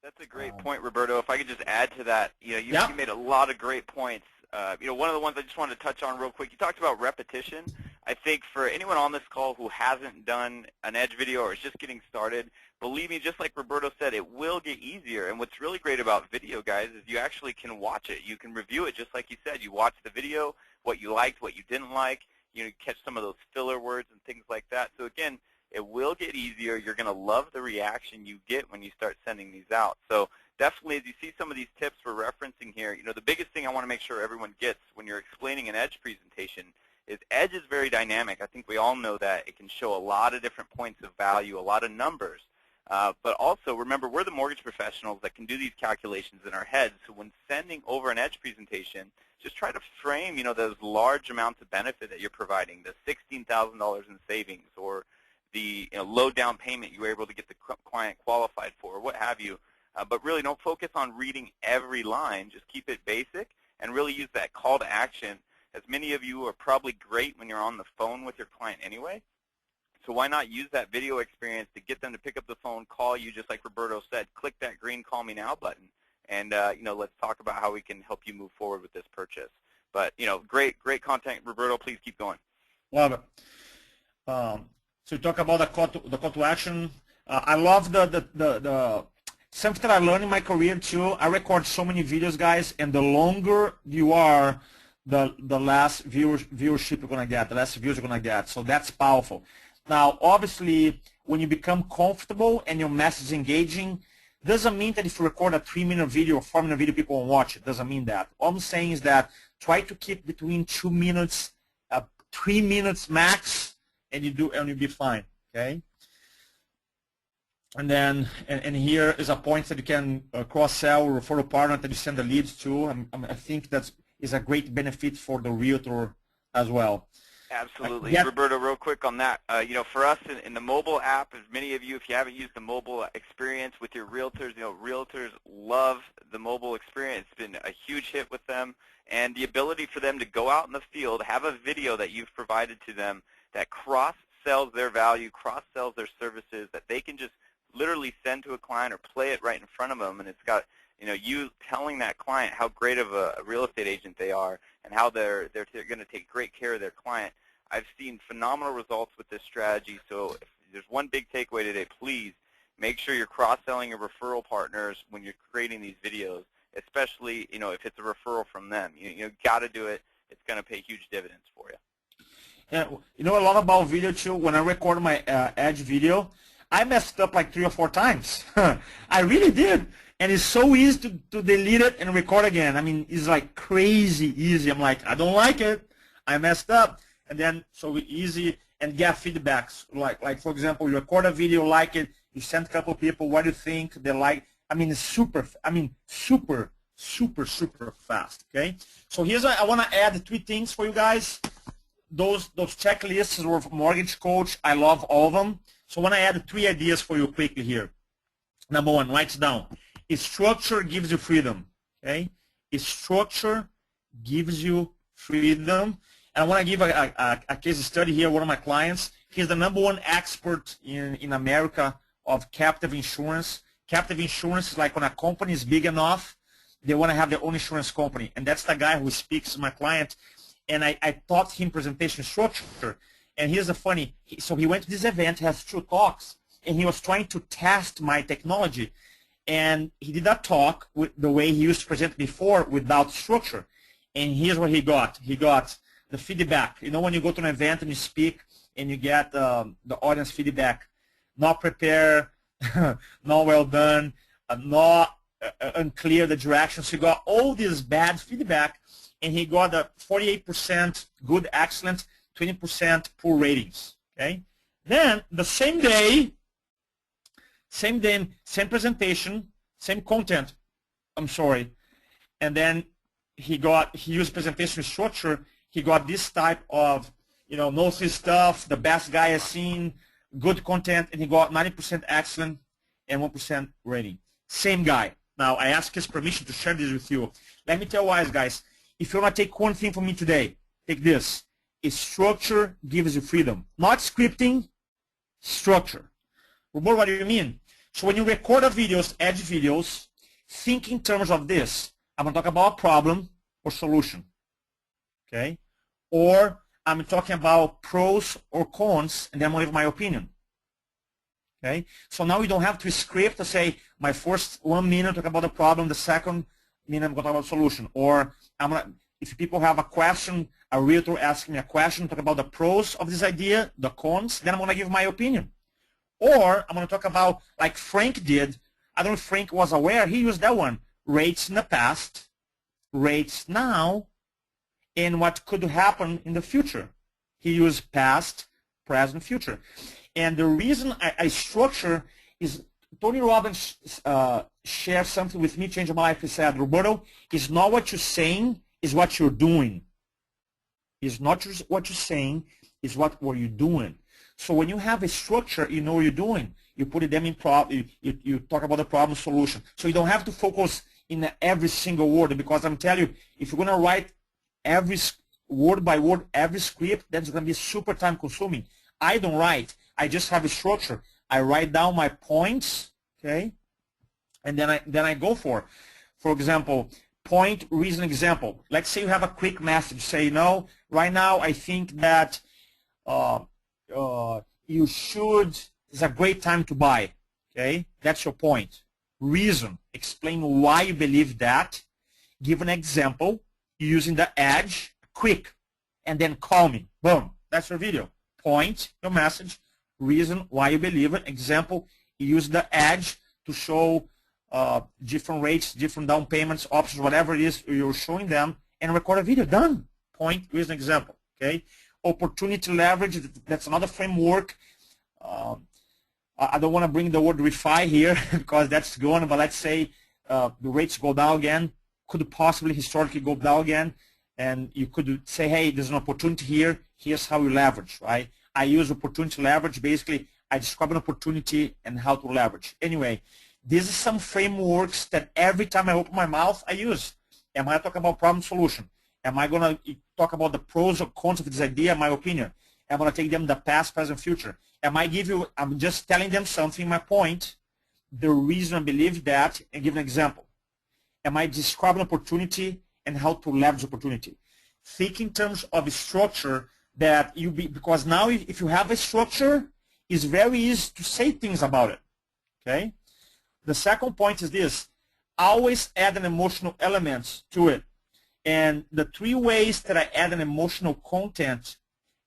That's a great point, Roberto. If I could just add to that, you made a lot of great points. One of the ones I just wanted to touch on real quick, you talked about repetition. I think for anyone on this call who hasn't done an edge video or is just getting started, believe me, just like Roberto said, it will get easier. And what's really great about video, guys, is you actually can watch it. You can review it just like you said. You watch the video, what you liked, what you didn't like. You catch some of those filler words and things like that. So again, it will get easier. You're going to love the reaction you get when you start sending these out. So definitely, as you see some of these tips we're referencing here, the biggest thing I want to make sure everyone gets when you're explaining an edge presentation is edge is very dynamic. I think we all know that. It can show a lot of different points of value, a lot of numbers. But also, remember, we're the mortgage professionals that can do these calculations in our heads. So when sending over an edge presentation, just try to frame, those large amounts of benefit that you're providing, the $16,000 in savings or the low down payment you were able to get the client qualified for, or what have you. But really don't focus on reading every line. Just keep it basic and really use that call to action. As many of you are probably great when you're on the phone with your client anyway. So why not use that video experience to get them to pick up the phone, call you, just like Roberto said, click that green call me now button, and let's talk about how we can help you move forward with this purchase. But great content, Roberto. Please keep going. Love it. So you talk about the call to action. I love the something that I learned in my career too. I record so many videos, guys, and the longer you are, the less viewership you're gonna get, the less views you're gonna get. So that's powerful. Now, obviously, when you become comfortable and your message is engaging, doesn't mean that if you record a 3-minute video or 4-minute video, people won't watch it. Doesn't mean that. All I'm saying is that try to keep between 2 minutes, 3 minutes max, and you'll be fine. Okay. And then, and here is a point that you can cross-sell or refer a partner that you send the leads to. I think that is a great benefit for the realtor as well. Absolutely. Roberto, real quick on that. You know, for us in the mobile app, as many of you, if you haven't used the mobile experience with your realtors, you know, realtors love the mobile experience. It's been a huge hit with them. And the ability for them to go out in the field, have a video that you've provided to them that cross-sells their value, cross-sells their services, that they can just literally send to a client or play it right in front of them, and it's got, you know, you telling that client how great of a real estate agent they are and how they're going to take great care of their client. I've seen phenomenal results with this strategy. So if there's one big takeaway today, please make sure you're cross-selling your referral partners when you're creating these videos, especially, you know, if it's a referral from them. You got to do it. It's going to pay huge dividends for you. Yeah, you know a lot about video too. When I record my Edge video, I messed up like 3 or 4 times. I really did. And it's so easy to delete it and record again. I mean, it's like crazy easy. I'm like, I don't like it. I messed up. And then so easy and get feedbacks. Like for example, you record a video, like it, you send a couple people, what do you think? They like. I mean, it's super fast. Okay. So here's I want to add 3 things for you guys. Those checklists were Mortgage Coach. I love all of them. So I want to add 3 ideas for you quickly here. Number 1, write it down. Structure gives you freedom. Okay? Structure gives you freedom. And I want to give a case study here. One of my clients, he's the #1 expert in America of captive insurance. Captive insurance is like when a company is big enough, they want to have their own insurance company. And that's the guy who speaks to my client. And I taught him presentation structure. And here's the funny, so he went to this event, has 2 talks, and he was trying to test my technology. And he did that talk with the way he used to present before without structure. And here's what he got. He got the feedback. You know when you go to an event and you speak and you get the audience feedback, not prepared, not well done, not unclear the direction. So he got all this bad feedback, and he got a 48% good, excellent, 20% poor ratings. Okay. Then the same day, same presentation, same content. I'm sorry. And then he used presentation structure. He got this type of, you know, knows his stuff, the best guy has seen, good content, and he got 90% excellent and 1% rating. Same guy. Now I asked his permission to share this with you. Let me tell you why, guys. If you want to take one thing from me today, take this. Structure gives you freedom. Not scripting, structure. Roberto, what do you mean? So when you record videos, Edge videos, think in terms of this. I'm going to talk about a problem or solution. Okay? Or I'm talking about pros or cons, and then I'm going to give my opinion. Okay? So now you don't have to script to say, my first 1 minute talk about the problem, the second minute I'm going to talk about the solution. Or if people have a question, a realtor asking me a question, talk about the pros of this idea, the cons, then I'm going to give my opinion. Or I'm going to talk about, like Frank did, I don't know if Frank was aware, he used that one, rates in the past, rates now, and what could happen in the future. He used past, present, future. And the reason I structure is Tony Robbins shared something with me, changed my life. He said, Roberto, it's not what you're saying, it's what you're doing. It's not just what you're saying, it's what were you doing. So when you have a structure, you know what you're doing. You put them in you talk about the problem solution. So you don't have to focus in every single word, because I'm telling you, if you're going to write every word by word, every script, that's going to be super time consuming. I don't write. I just have a structure. I write down my points, okay, and then I go for example, point, reason, example. Let's say you have a quick message. Say, no, right now I think that you should, it's a great time to buy, okay? That's your point. Reason, explain why you believe that. Give an example using the edge, quick, and then call me. Boom, that's your video. Point, your message, reason why you believe it. Example, use the edge to show different rates, different down payments, options, whatever it is you're showing them, and record a video. Done. Point, reason, example, okay? Opportunity leverage, that's another framework. I don't want to bring the word refi here because that's gone, but let's say the rates go down again, could possibly historically go down again, and you could say, hey, there's an opportunity here, here's how you leverage, right? I use opportunity leverage. Basically, I describe an opportunity and how to leverage. Anyway, these are some frameworks that every time I open my mouth, I use. Am I talking about problem solution? Am I going to talk about the pros or cons of this idea, my opinion? I'm going to take them the past, present, future. I'm just telling them something, my point, the reason I believe that, and give an example. Am I describing opportunity and how to leverage opportunity? Think in terms of a structure that because now if you have a structure, it's very easy to say things about it, okay? The second point is this, always add an emotional element to it. And the 3 ways that I add an emotional content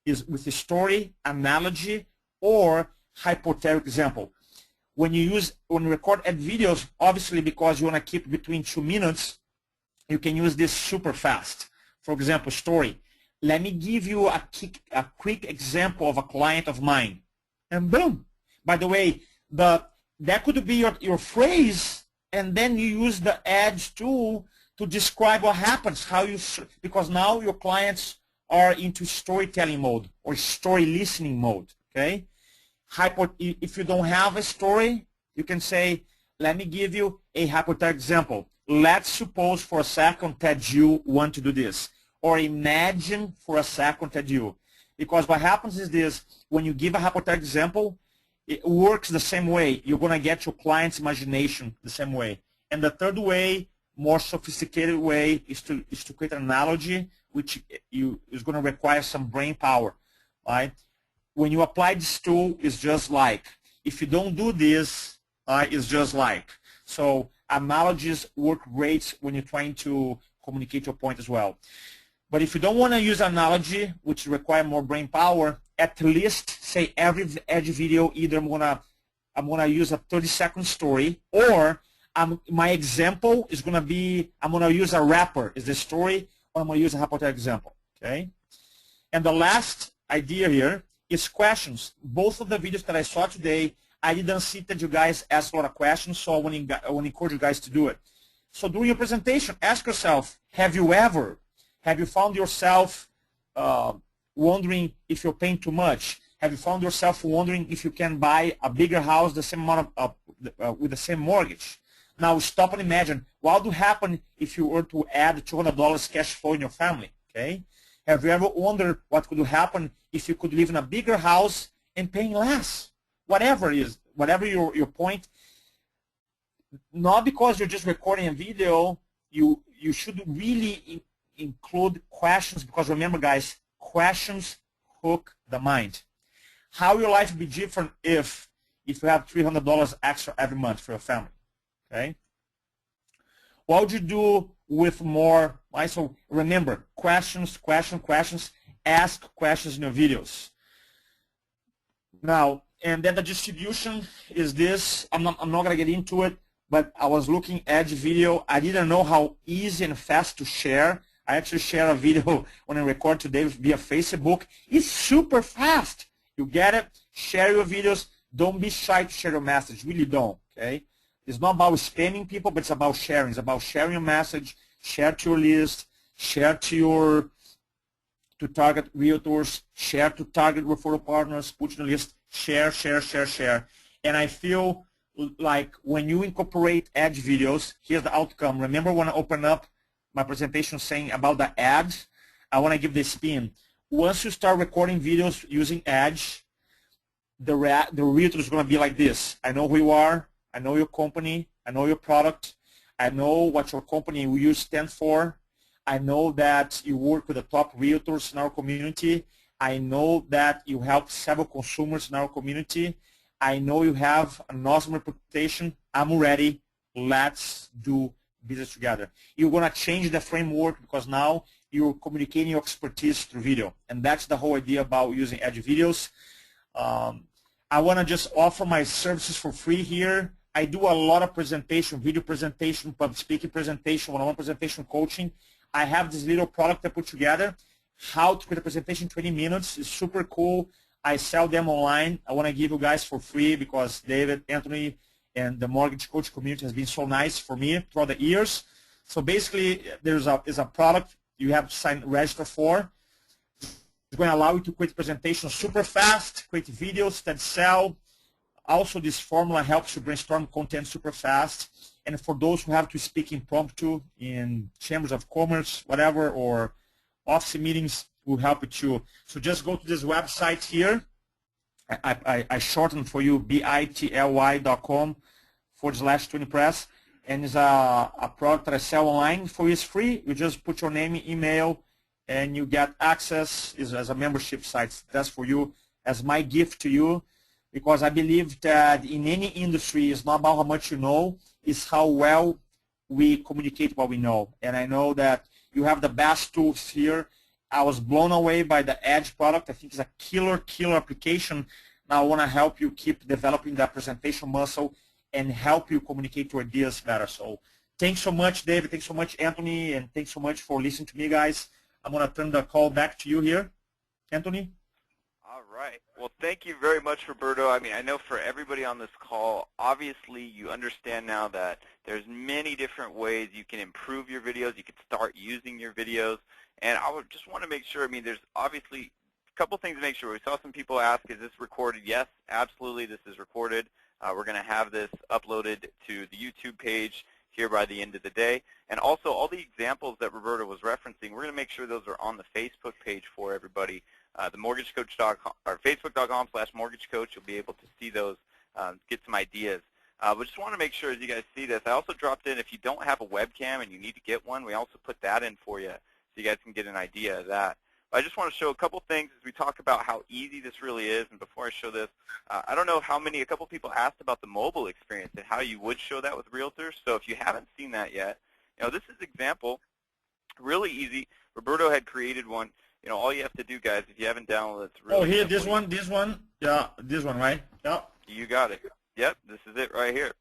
is with a story, analogy, or hypothetical example. When you record ad videos, obviously because you want to keep between 2 minutes, you can use this super fast. For example, story. Let me give you a quick example of a client of mine. And boom. By the way, that could be your phrase, and then you use the edge tool to describe what happens, because now your clients are into storytelling mode or story listening mode, okay? If you don't have a story, you can say, let me give you a hypothetical example. Let's suppose for a second that you want to do this. Or imagine for a second that you. Because what happens is this, when you give a hypothetical example, it works the same way. You're going to get your client's imagination the same way. And the third way, more sophisticated way, is to create an analogy, which is going to require some brain power, right? When you apply this tool, it's just like. If you don't do this, it's just like. So analogies work great when you're trying to communicate your point as well. But if you don't want to use analogy, which require more brain power, at least say every edge video, either I'm gonna use a 30-second story, or my example is gonna be I'm gonna use a wrapper is the story, or I'm gonna use a hypothetical example. Okay. And the last idea here is questions. Both of the videos that I saw today, I didn't see that you guys asked a lot of questions, so I want to encourage you guys to do it. So during your presentation, ask yourself, have you found yourself wondering if you're paying too much? Have you found yourself wondering if you can buy a bigger house the same amount of, with the same mortgage? Now stop and imagine, what would happen if you were to add $200 cash flow in your family? Okay? Have you ever wondered what could happen if you could live in a bigger house and paying less? Whatever it is, whatever your point, not because you're just recording a video, you should really include questions, because remember guys, questions hook the mind. How will your life be different if you have $300 extra every month for your family? Okay? What would you do with more? Right? So remember, questions, ask questions in your videos. Now, and then the distribution is this. I'm not gonna get into it, but I was looking at the video. I didn't know how easy and fast to share. I actually share a video when I record today via Facebook. It's super fast. You get it? Share your videos. Don't be shy to share your message. Really don't, okay? It's not about spamming people, but it's about sharing. It's about sharing your message, share to your list, share to target realtors, share to target referral partners, put in the list, share. And I feel like when you incorporate ad videos, here's the outcome. Remember when I opened up my presentation saying about the ads, I want to give this spin. Once you start recording videos using ads, the realtor is going to be like this. I know who you are. I know your company. I know your product. I know what your company will stand for. I know that you work with the top realtors in our community. I know that you help several consumers in our community. I know you have an awesome reputation. I'm ready. Let's do business together. You're going to change the framework because now you're communicating your expertise through video. And that's the whole idea about using Edge videos. I want to just offer my services for free here. I do a lot of presentation, video presentation, public speaking presentation, one-on-one presentation coaching. I have this little product I put together, how to create a presentation in 20 minutes. It's super cool. I sell them online. I want to give you guys for free because David, Anthony, and the mortgage coach community has been so nice for me throughout the years. So basically, there's a product you have to register for. It's going to allow you to create presentations super fast, create videos that sell. Also, this formula helps you brainstorm content super fast. And for those who have to speak impromptu in chambers of commerce, whatever, or office meetings, will help you too. So just go to this website here. I shortened for you, bitly.com/20press. And it's a product that I sell online for you. It's free. You just put your name, email, and you get access as a membership site. That's for you as my gift to you, because I believe that in any industry, it's not about how much you know, it's how well we communicate what we know. And I know that you have the best tools here. I was blown away by the Edge product. I think it's a killer application. Now I want to help you keep developing that presentation muscle and help you communicate your ideas better. So thanks so much, David. Thanks so much, Anthony. And thanks so much for listening to me, guys. I'm going to turn the call back to you here. Anthony? All right. Well, thank you very much, Roberto. I mean, I know for everybody on this call, obviously you understand now that there's many different ways you can improve your videos. You can start using your videos. And I would just want to make sure, I mean, there's obviously a couple things to make sure. We saw some people ask, is this recorded? Yes, absolutely, this is recorded. We're going to have this uploaded to the YouTube page here by the end of the day. And also, all the examples that Roberto was referencing, we're going to make sure those are on the Facebook page for everybody. The mortgagecoach.com or facebook.com/mortgagecoach. You'll be able to see those, get some ideas. But just want to make sure as you guys see this. I also dropped in, if you don't have a webcam and you need to get one, we also put that in for you so you guys can get an idea of that. But I just want to show a couple things as we talk about how easy this really is. And before I show this, I don't know how many, a couple people asked about the mobile experience and how you would show that with realtors. So if you haven't seen that yet, you know, this is example, really easy. Roberto had created one. You know, all you have to do, guys, if you haven't downloaded it, it's really here, simple. this one. Yeah, this one, right? Yeah. You got it. Yep, this is it right here.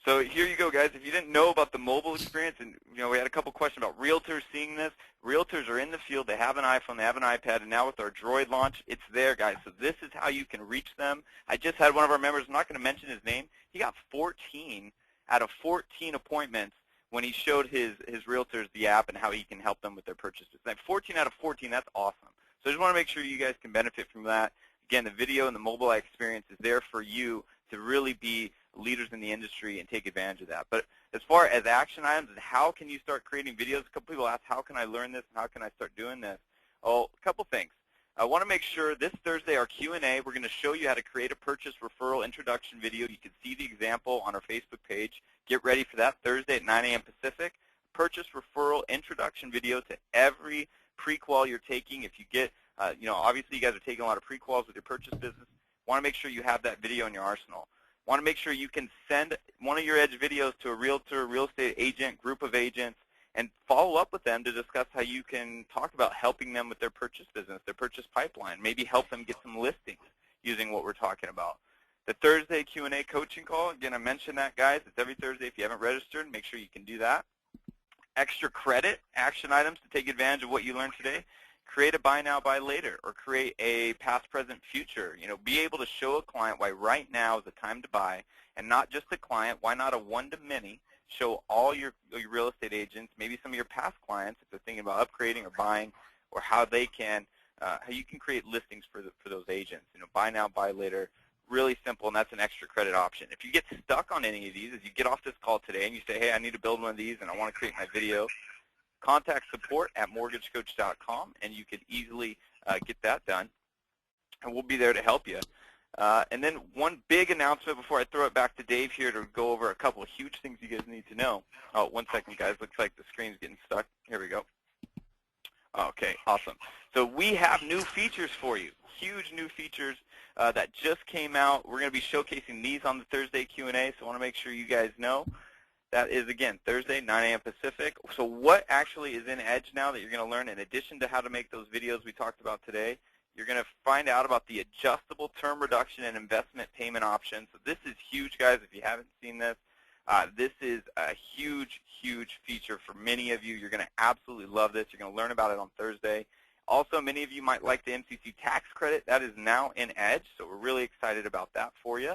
So here you go, guys. If you didn't know about the mobile experience, and you know, we had a couple questions about realtors seeing this. Realtors are in the field. They have an iPhone. They have an iPad. And now with our Droid launch, it's there, guys. So this is how you can reach them. I just had one of our members, I'm not going to mention his name. He got 14 out of 14 appointments when he showed his realtors the app and how he can help them with their purchases. Like 14 out of 14, that's awesome. So I just want to make sure you guys can benefit from that. Again, the video and the mobile experience is there for you to really be leaders in the industry and take advantage of that. But as far as action items and how can you start creating videos, a couple people ask, how can I learn this and how can I start doing this? Oh, a couple things. I want to make sure this Thursday, our Q&A, we're going to show you how to create a purchase referral introduction video. You can see the example on our Facebook page. Get ready for that Thursday at 9 a.m. Pacific. Purchase referral introduction video to every pre-qual you're taking. If you get, you know, obviously you guys are taking a lot of pre-quals with your purchase business. Want to make sure you have that video in your arsenal. Want to make sure you can send one of your Edge videos to a realtor, real estate agent, group of agents, and follow up with them to discuss how you can talk about helping them with their purchase business, their purchase pipeline, maybe help them get some listings using what we're talking about. The Thursday Q&A coaching call, again, I mentioned that, guys. It's every Thursday. If you haven't registered, make sure you can do that. Extra credit, action items to take advantage of what you learned today. Create a buy now, buy later, or create a past, present, future. You know, be able to show a client why right now is the time to buy, and not just a client. Why not a one-to-many? Show all your real estate agents, maybe some of your past clients, if they're thinking about upgrading or buying, or how they can, how you can create listings for those agents. You know, buy now, buy later. Really simple, and that's an extra credit option. If you get stuck on any of these, as you get off this call today and you say, hey, I need to build one of these and I want to create my video, contact support at mortgagecoach.com, and you can easily get that done, and we'll be there to help you. And then one big announcement before I throw it back to Dave here to go over a couple of huge things you guys need to know. Oh, one second, guys. Looks like the screen's getting stuck. Here we go. Okay, awesome. So we have new features for you, huge new features that just came out. We're going to be showcasing these on the Thursday Q&A, so I want to make sure you guys know. That is, again, Thursday, 9 a.m. Pacific. So what actually is in Edge now that you're going to learn, in addition to how to make those videos we talked about today, you're going to find out about the adjustable term reduction and investment payment options. So this is huge, guys, if you haven't seen this. This is a huge, huge feature for many of you. You're going to absolutely love this. You're going to learn about it on Thursday. Also, many of you might like the MCC tax credit. That is now in Edge, so we're really excited about that for you.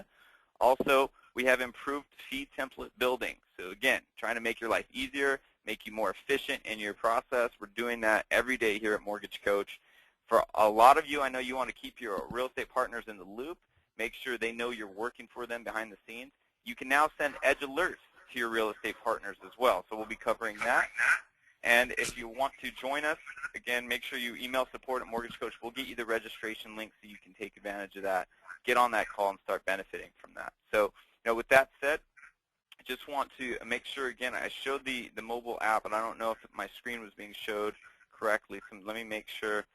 Also, we have improved fee template building. So again, trying to make your life easier, make you more efficient in your process. We're doing that every day here at Mortgage Coach. For a lot of you, I know you want to keep your real estate partners in the loop, make sure they know you're working for them behind the scenes. You can now send Edge alerts to your real estate partners as well. So we'll be covering that. And if you want to join us, again, make sure you email support at Mortgage Coach. We'll get you the registration link so you can take advantage of that, get on that call, and start benefiting from that. So, with that said, I just want to make sure, again, I showed the mobile app, and I don't know if my screen was being showed correctly. So let me make sure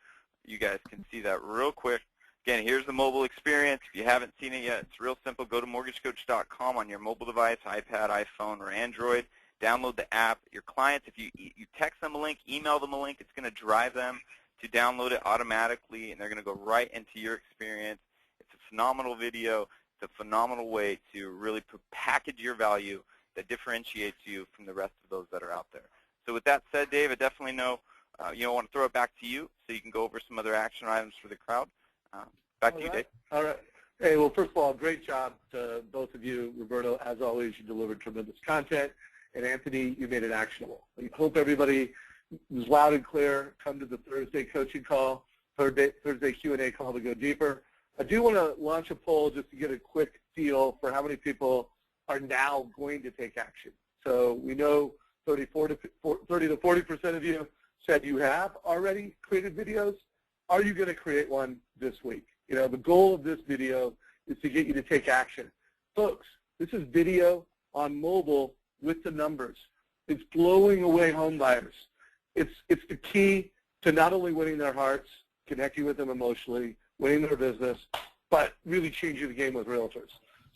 you guys can see that real quick. Again, here's the mobile experience. If you haven't seen it yet, it's real simple. Go to mortgagecoach.com on your mobile device, iPad, iPhone, or Android. Download the app. Your clients, if you text them a link, email them a link, it's going to drive them to download it automatically, and they're going to go right into your experience. It's a phenomenal video. It's a phenomenal way to really package your value that differentiates you from the rest of those that are out there. So with that said, Dave, I definitely know I want to throw it back to you so you can go over some other action items for the crowd. Back to you, Dave. All right. Hey, well, first of all, great job to both of you. Roberto, as always, you delivered tremendous content. And Anthony, you made it actionable. I hope everybody was loud and clear. Come to the Thursday coaching call, Thursday Q&A call to go deeper. I do want to launch a poll just to get a quick feel for how many people are now going to take action. So we know 30 to 40% of you said you have already created videos. Are you going to create one this week? The goal of this video is to get you to take action. Folks, this is video on mobile with the numbers. It's blowing away home buyers. It's the key to not only winning their hearts, connecting with them emotionally, winning their business, but really changing the game with realtors.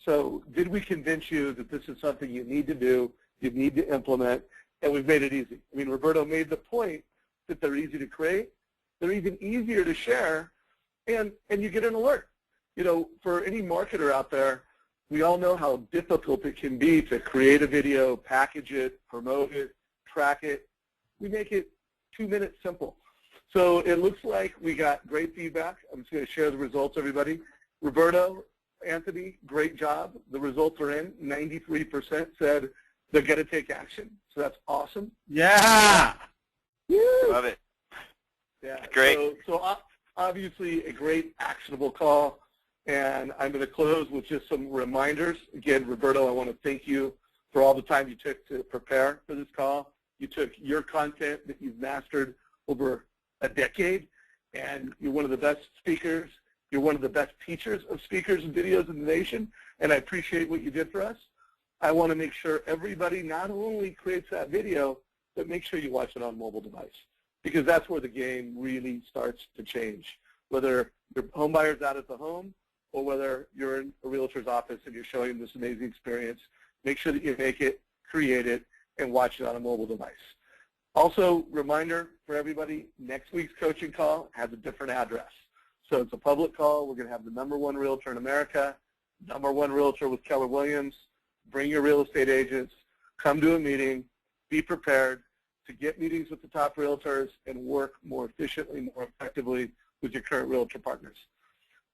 So did we convince you that this is something you need to do, you need to implement, and we've made it easy? I mean, Roberto made the point that they're easy to create, they're even easier to share, and you get an alert. For any marketer out there, we all know how difficult it can be to create a video, package it, promote it, track it. We make it 2 minutes simple. So it looks like we got great feedback. I'm just going to share the results, everybody. Roberto, Anthony, great job. The results are in. 93% said they're going to take action. So that's awesome. Yeah. Woo! Love it. Yeah. Great. So obviously a great actionable call. And I'm going to close with just some reminders. Again, Roberto, I want to thank you for all the time you took to prepare for this call. You took your content that you've mastered over a decade, and you're one of the best speakers. You're one of the best teachers of speakers and videos in the nation, and I appreciate what you did for us. I want to make sure everybody not only creates that video, but make sure you watch it on mobile device, because that's where the game really starts to change. Whether your home buyer's out at the home, or whether you're in a realtor's office and you're showing them this amazing experience, make sure that you make it, create it, and watch it on a mobile device. Also, reminder for everybody, next week's coaching call has a different address. So it's a public call. We're going to have the #1 realtor in America, #1 realtor with Keller Williams. Bring your real estate agents. Come to a meeting. Be prepared to get meetings with the top realtors and work more efficiently, more effectively with your current realtor partners.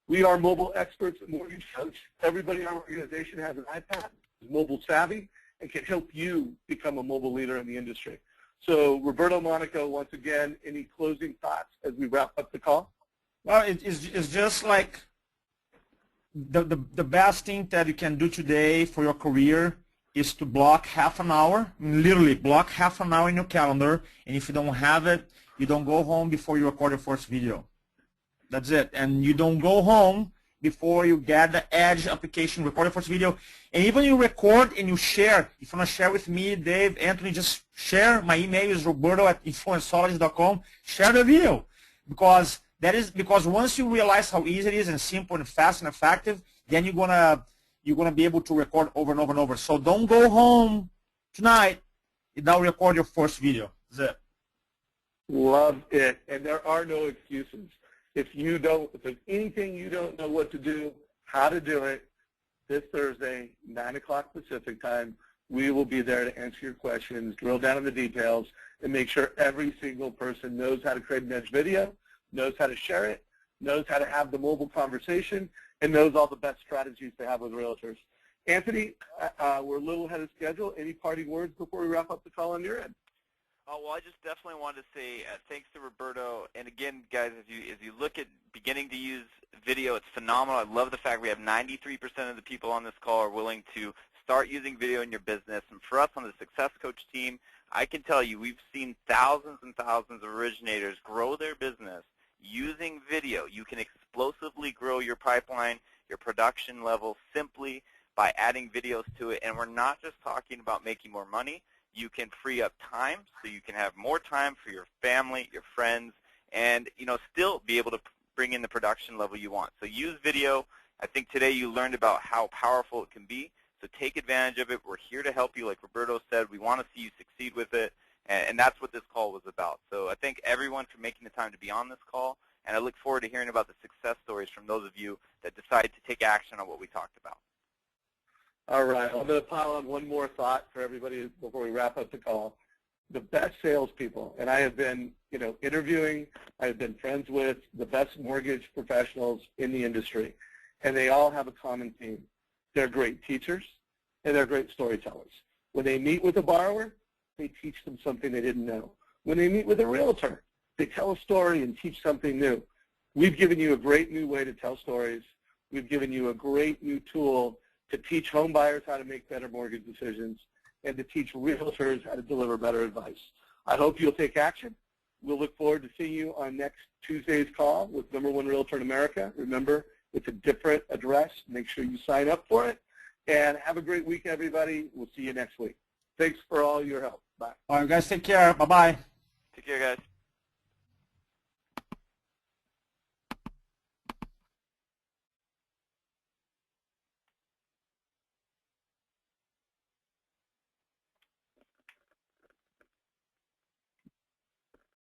We are mobile experts at Mortgage Coach. Everybody in our organization has an iPad, is mobile savvy, and can help you become a mobile leader in the industry. So Roberto Monaco, once again, any closing thoughts as we wrap up the call? Well, it's just like the best thing that you can do today for your career is to block half an hour, literally block half an hour in your calendar, and if you don't have it, you don't go home before you record your first video. That's it. And you don't go home before you get the Edge application, record your first video. And even you record and you share. If you want to share with me, Dave, Anthony, just share. My email is roberto@InfuenceOlogy.com. Share the video. Because once you realize how easy it is and simple and fast and effective, then you're gonna be able to record over and over and over. So don't go home tonight without record your first video. That's it. Love it. And there are no excuses. If there's anything you don't know what to do, how to do it, this Thursday, 9 o'clock Pacific time, we will be there to answer your questions, drill down on the details, and make sure every single person knows how to create an Edge video, knows how to share it, knows how to have the mobile conversation, and knows all the best strategies to have with realtors. Anthony, we're a little ahead of schedule. Any parting words before we wrap up the call on your end? Oh, well, I just definitely wanted to say thanks to Roberto. And again, guys, as you look at beginning to use video, it's phenomenal. I love the fact we have 93% of the people on this call are willing to start using video in your business. And for us on the Success Coach team, I can tell you we've seen thousands and thousands of originators grow their business using video. You can explosively grow your pipeline, your production level simply by adding videos to it. And we're not just talking about making more money. You can free up time so you can have more time for your family, your friends, and still be able to bring in the production level you want. So use video. I think today you learned about how powerful it can be. So take advantage of it. We're here to help you. Like Roberto said, we want to see you succeed with it, and that's what this call was about. So I thank everyone for making the time to be on this call, and I look forward to hearing about the success stories from those of you that decided to take action on what we talked about. All right, I'm going to pile on one more thought for everybody before we wrap up the call. The best salespeople, and I have been, interviewing, I have been friends with the best mortgage professionals in the industry, and they all have a common theme. They're great teachers, and they're great storytellers. When they meet with a borrower, they teach them something they didn't know. When they meet with a realtor, they tell a story and teach something new. We've given you a great new way to tell stories. We've given you a great new tool to teach home buyers how to make better mortgage decisions and to teach realtors how to deliver better advice. I hope you'll take action. We'll look forward to seeing you on next Tuesday's call with #1 Realtor in America. Remember, it's a different address. Make sure you sign up for it. And have a great week, everybody. We'll see you next week. Thanks for all your help. Bye. All right, guys, take care. Bye-bye. Take care, guys.